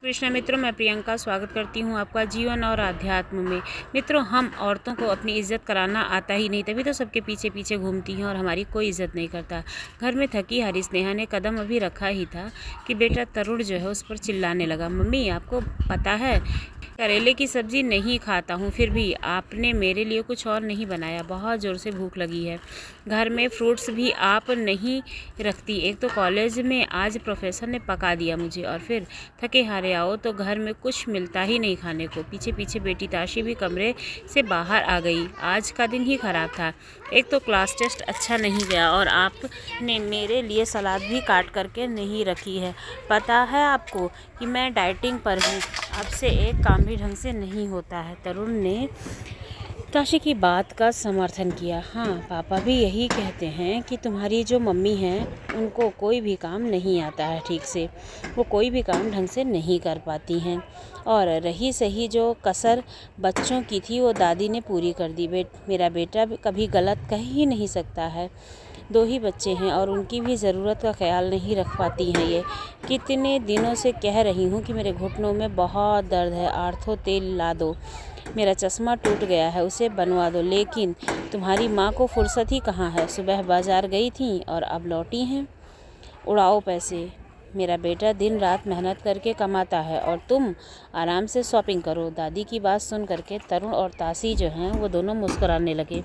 कृष्ण मित्रों, मैं प्रियंका स्वागत करती हूँ आपका जीवन और आध्यात्म में। मित्रों, हम औरतों को अपनी इज्जत कराना आता ही नहीं, तभी तो सबके पीछे पीछे घूमती हैं और हमारी कोई इज्जत नहीं करता। घर में थकी हारी स्नेहा ने कदम अभी रखा ही था कि बेटा तरुण जो है उस पर चिल्लाने लगा, मम्मी आपको पता है करेले की सब्जी नहीं खाता हूँ, फिर भी आपने मेरे लिए कुछ और नहीं बनाया। बहुत ज़ोर से भूख लगी है। घर में फ्रूट्स भी आप नहीं रखती। एक तो कॉलेज में आज प्रोफेसर ने पका दिया मुझे, और फिर थके हारे आओ तो घर में कुछ मिलता ही नहीं खाने को। पीछे पीछे बेटी ताशी भी कमरे से बाहर आ गई। आज का दिन ही ख़राब था। एक तो क्लास टेस्ट अच्छा नहीं गया और आपने मेरे लिए सलाद भी काट करके नहीं रखी है। पता है आपको कि मैं डाइटिंग पर हूँ। अब से एक काम भी ढंग से नहीं होता है। तरुण ने ताशी की बात का समर्थन किया। हाँ, पापा भी यही कहते हैं कि तुम्हारी जो मम्मी हैं उनको कोई भी काम नहीं आता है ठीक से। वो कोई भी काम ढंग से नहीं कर पाती हैं। और रही सही जो कसर बच्चों की थी वो दादी ने पूरी कर दी। मेरा बेटा कभी गलत कह ही नहीं सकता है। 2 ही बच्चे हैं और उनकी भी ज़रूरत का ख्याल नहीं रख पाती हैं ये। कितने दिनों से कह रही हूँ कि मेरे घुटनों में बहुत दर्द है, आर्थो तेल ला दो। मेरा चश्मा टूट गया है, उसे बनवा दो। लेकिन तुम्हारी माँ को फुर्सत ही कहाँ है। सुबह बाज़ार गई थी और अब लौटी हैं। उड़ाओ पैसे। मेरा बेटा दिन रात मेहनत करके कमाता है और तुम आराम से शॉपिंग करो। दादी की बात सुन करके तरुण और ताशी जो हैं वो दोनों मुस्कुराने लगे।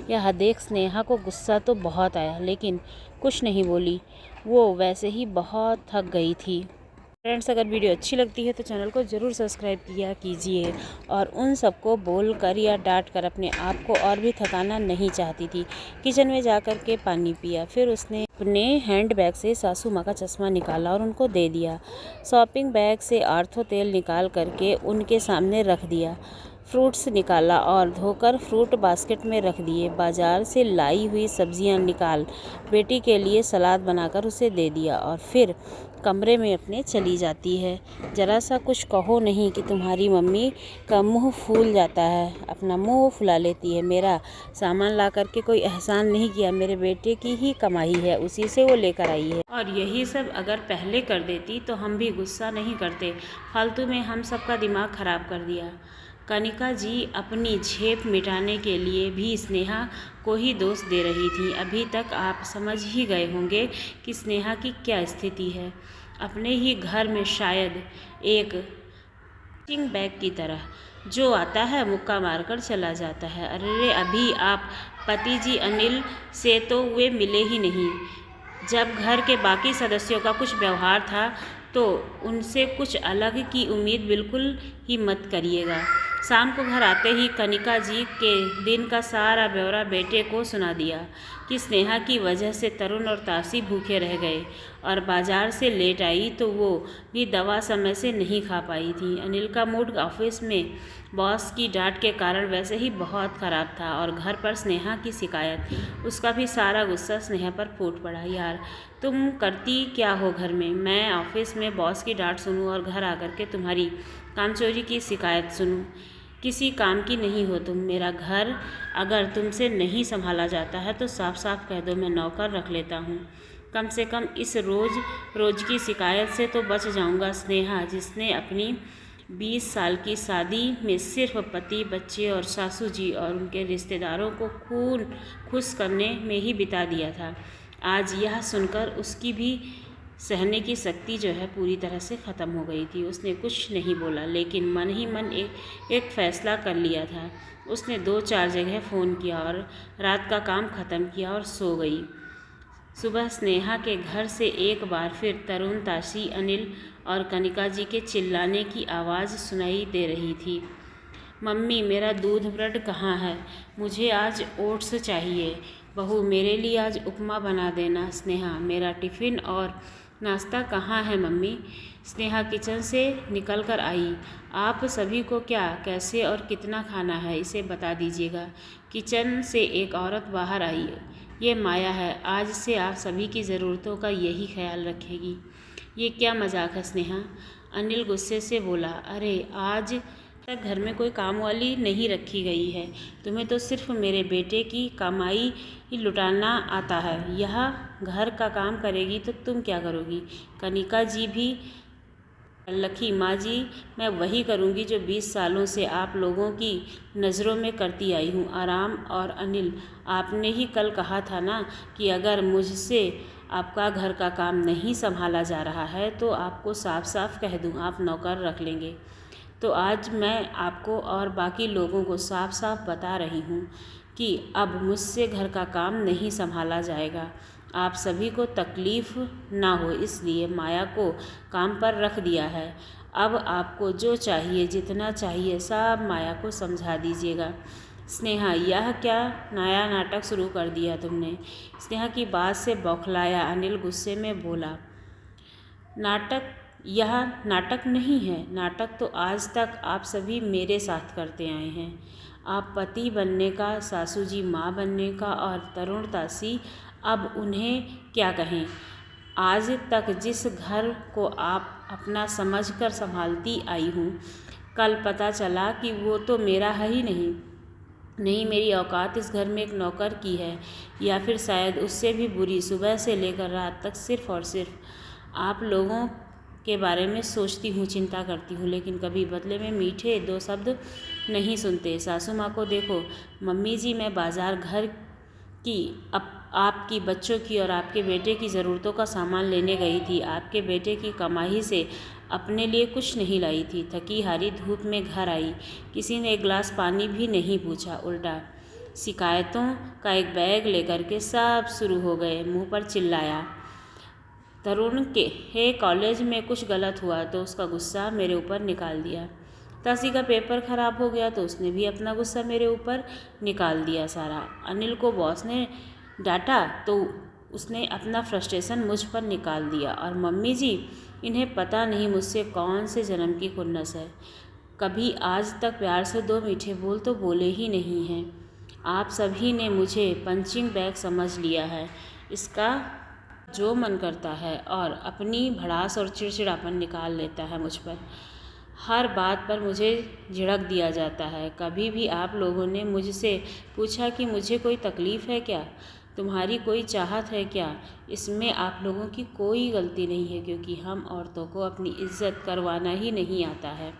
यह देख स्नेहा को गुस्सा तो बहुत आया, लेकिन कुछ नहीं बोली। वो वैसे ही बहुत थक गई थी। फ्रेंड्स, अगर वीडियो अच्छी लगती है तो चैनल को ज़रूर सब्सक्राइब किया कीजिए। और उन सबको बोल कर या डांट कर अपने आप को और भी थकाना नहीं चाहती थी। किचन में जा कर के पानी पिया, फिर उसने अपने हैंड बैग से सासू माँ का चश्मा निकाला और उनको दे दिया। शॉपिंग बैग से आर्थो तेल निकाल करके उनके सामने रख दिया। फ्रूट्स निकाला और धोकर फ्रूट बास्केट में रख दिए। बाज़ार से लाई हुई सब्जियां निकाल बेटी के लिए सलाद बनाकर उसे दे दिया और फिर कमरे में अपने चली जाती है। ज़रा सा कुछ कहो नहीं कि तुम्हारी मम्मी का मुंह फूल जाता है, अपना मुंह फुला लेती है। मेरा सामान ला करके कोई एहसान नहीं किया, मेरे बेटे की ही कमाई है, उसी से वो लेकर आई है। और यही सब अगर पहले कर देती तो हम भी गुस्सा नहीं करते। फालतू में हम सबका दिमाग ख़राब कर दिया। कनिका जी अपनी झेप मिटाने के लिए भी स्नेहा को ही दोष दे रही थी। अभी तक आप समझ ही गए होंगे कि स्नेहा की क्या स्थिति है। अपने ही घर में शायद एक टिंग बैग की तरह जो आता है मुक्का मारकर चला जाता है। अरे अभी आप पति जी अनिल से तो वे मिले ही नहीं। जब घर के बाकी सदस्यों का कुछ व्यवहार था तो उनसे कुछ अलग की उम्मीद बिल्कुल ही मत करिएगा। शाम को घर आते ही कनिका जी के दिन का सारा ब्यौरा बेटे को सुना दिया कि स्नेहा की वजह से तरुण और ताशी भूखे रह गए और बाजार से लेट आई तो वो भी दवा समय से नहीं खा पाई थी। अनिल का मूड ऑफिस में बॉस की डांट के कारण वैसे ही बहुत ख़राब था और घर पर स्नेहा की शिकायत, उसका भी सारा गुस्सा स्नेहा पर फूट पड़ा। यार तुम करती क्या हो घर में? मैं ऑफिस में बॉस की डांट सुनूं और घर आकर के तुम्हारी कामचोरी की शिकायत सुनूं? किसी काम की नहीं हो तुम। मेरा घर अगर तुमसे नहीं संभाला जाता है तो साफ साफ कह दो, मैं नौकर रख लेता हूँ। कम से कम इस रोज़ की शिकायत से तो बच जाऊँगा। स्नेहा जिसने अपनी 20 साल की शादी में सिर्फ पति, बच्चे और सासू जी और उनके रिश्तेदारों को खुश करने में ही बिता दिया था, आज यह सुनकर उसकी भी सहने की शक्ति जो है पूरी तरह से ख़त्म हो गई थी। उसने कुछ नहीं बोला, लेकिन मन ही मन एक फ़ैसला कर लिया था। उसने 2-4 जगह फ़ोन किया और रात का काम ख़त्म किया और सो गई। सुबह स्नेहा के घर से एक बार फिर तरुण, ताशी, अनिल और कनिका जी के चिल्लाने की आवाज़ सुनाई दे रही थी। मम्मी मेरा दूध ब्रेड कहाँ है? मुझे आज ओट्स चाहिए। बहू मेरे लिए आज उपमा बना देना। स्नेहा मेरा टिफ़िन और नाश्ता कहाँ है मम्मी? स्नेहा किचन से निकल कर आई। आप सभी को क्या, कैसे और कितना खाना है इसे बता दीजिएगा। किचन से एक औरत बाहर आई। ये माया है, आज से आप सभी की ज़रूरतों का यही ख्याल रखेगी। ये क्या मजाक है स्नेहा? अनिल गुस्से से बोला। अरे आज तक घर में कोई काम वाली नहीं रखी गई है। तुम्हें तो सिर्फ मेरे बेटे की कमाई ही लुटाना आता है। यह घर का काम करेगी तो तुम क्या करोगी? कनिका जी भी लखी माँ जी, मैं वही करूँगी जो 20 सालों से आप लोगों की नज़रों में करती आई हूँ। आराम। और अनिल, आपने ही कल कहा था ना कि अगर मुझसे आपका घर का काम नहीं संभाला जा रहा है तो आपको साफ साफ कह दूँ, आप नौकर रख लेंगे। तो आज मैं आपको और बाकी लोगों को साफ साफ बता रही हूँ कि अब मुझसे घर का काम नहीं संभाला जाएगा। आप सभी को तकलीफ़ ना हो इसलिए माया को काम पर रख दिया है। अब आपको जो चाहिए, जितना चाहिए, सब माया को समझा दीजिएगा। स्नेहा, यह क्या नया नाटक शुरू कर दिया तुमने? स्नेहा की बात से बौखलाया अनिल गुस्से में बोला, यह नाटक नहीं है। नाटक तो आज तक आप सभी मेरे साथ करते आए हैं। आप पति बनने का, सासू जी माँ बनने का और तरुणता सी, अब उन्हें क्या कहें। आज तक जिस घर को आप अपना समझकर संभालती आई हूँ, कल पता चला कि वो तो मेरा है ही नहीं। मेरी औकात इस घर में एक नौकर की है, या फिर शायद उससे भी बुरी। सुबह से लेकर रात तक सिर्फ और सिर्फ आप लोगों के बारे में सोचती हूँ, चिंता करती हूँ, लेकिन कभी बदले में मीठे 2 शब्द नहीं सुनते। सासू माँ को देखो। मम्मी जी, मैं बाज़ार घर की आपकी बच्चों की और आपके बेटे की ज़रूरतों का सामान लेने गई थी। आपके बेटे की कमाई से अपने लिए कुछ नहीं लाई थी। थकी हारी धूप में घर आई, किसी ने एक गिलास पानी भी नहीं पूछा, उल्टा शिकायतों का एक बैग लेकर के सब शुरू हो गए। मुंह पर चिल्लाया, तरुण के कॉलेज में कुछ गलत हुआ तो उसका गुस्सा मेरे ऊपर निकाल दिया। तासी का पेपर ख़राब हो गया तो उसने भी अपना गुस्सा मेरे ऊपर निकाल दिया सारा। अनिल को बॉस ने डांटा तो उसने अपना फ्रस्ट्रेशन मुझ पर निकाल दिया। और मम्मी जी, इन्हें पता नहीं मुझसे कौन से जन्म की खुन्नस है। कभी आज तक प्यार से 2 मीठे बोल तो बोले ही नहीं हैं। आप सभी ने मुझे पंचिंग बैग समझ लिया है, इसका जो मन करता है और अपनी भड़ास और चिड़चिड़ापन निकाल लेता है मुझ पर। हर बात पर मुझे झिड़क दिया जाता है। कभी भी आप लोगों ने मुझसे पूछा कि मुझे कोई तकलीफ़ है क्या, तुम्हारी कोई चाहत है क्या? इसमें आप लोगों की कोई गलती नहीं है, क्योंकि हम औरतों को अपनी इज्जत करवाना ही नहीं आता है।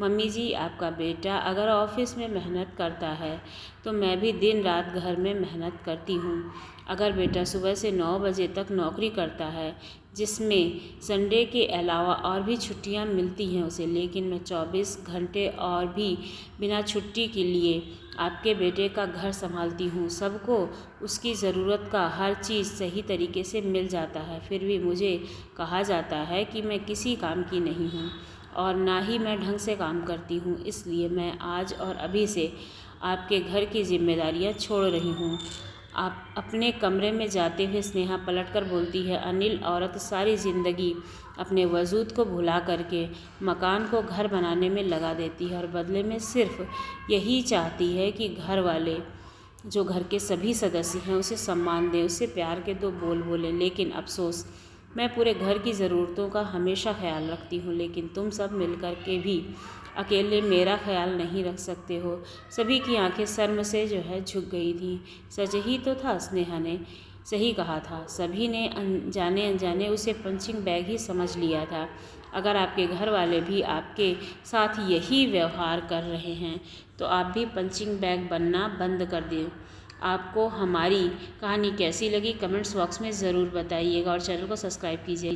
मम्मी जी, आपका बेटा अगर ऑफिस में मेहनत करता है तो मैं भी दिन रात घर में मेहनत करती हूँ। अगर बेटा सुबह से 9 बजे तक नौकरी करता है, जिसमें संडे के अलावा और भी छुट्टियाँ मिलती हैं उसे, लेकिन मैं 24 घंटे और भी बिना छुट्टी के लिए आपके बेटे का घर संभालती हूँ। सबको उसकी ज़रूरत का हर चीज़ सही तरीके से मिल जाता है, फिर भी मुझे कहा जाता है कि मैं किसी काम की नहीं हूँ और ना ही मैं ढंग से काम करती हूँ। इसलिए मैं आज और अभी से आपके घर की जिम्मेदारियाँ छोड़ रही हूँ। आप अपने कमरे में जाते हुए स्नेहा पलटकर बोलती है, अनिल, औरत सारी ज़िंदगी अपने वजूद को भुला करके मकान को घर बनाने में लगा देती है और बदले में सिर्फ यही चाहती है कि घर वाले, जो घर के सभी सदस्य हैं, उसे सम्मान दें, उससे प्यार के 2 बोल बोलें। लेकिन अफसोस, मैं पूरे घर की ज़रूरतों का हमेशा ख्याल रखती हूँ, लेकिन तुम सब मिलकर के भी अकेले मेरा ख्याल नहीं रख सकते हो। सभी की आंखें शर्म से झुक गई थीं। सच ही तो था, स्नेहा ने सही कहा था। सभी ने जाने अनजाने उसे पंचिंग बैग ही समझ लिया था। अगर आपके घर वाले भी आपके साथ यही व्यवहार कर रहे हैं तो आप भी पंचिंग बैग बनना बंद कर दें। आपको हमारी कहानी कैसी लगी कमेंट्स बॉक्स में ज़रूर बताइएगा और चैनल को सब्सक्राइब कीजिए।